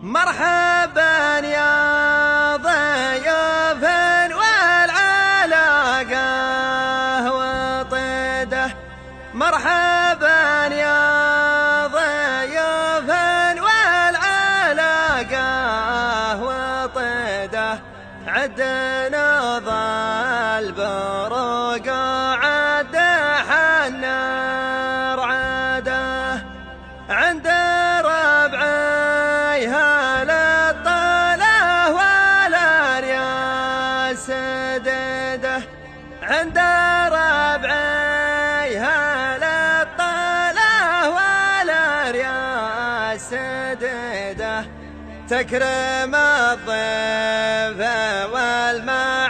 مرحبا يا ضيوف والعلاقة وطيده، مرحبا يا ضيوف والعلاقة وطيده. عدنا ظل بروق عد حنر عده، عند ربعي هال الطله والرياس سدده، عند ربعي هال الطله والرياس سدده. تكرم الضيف والمال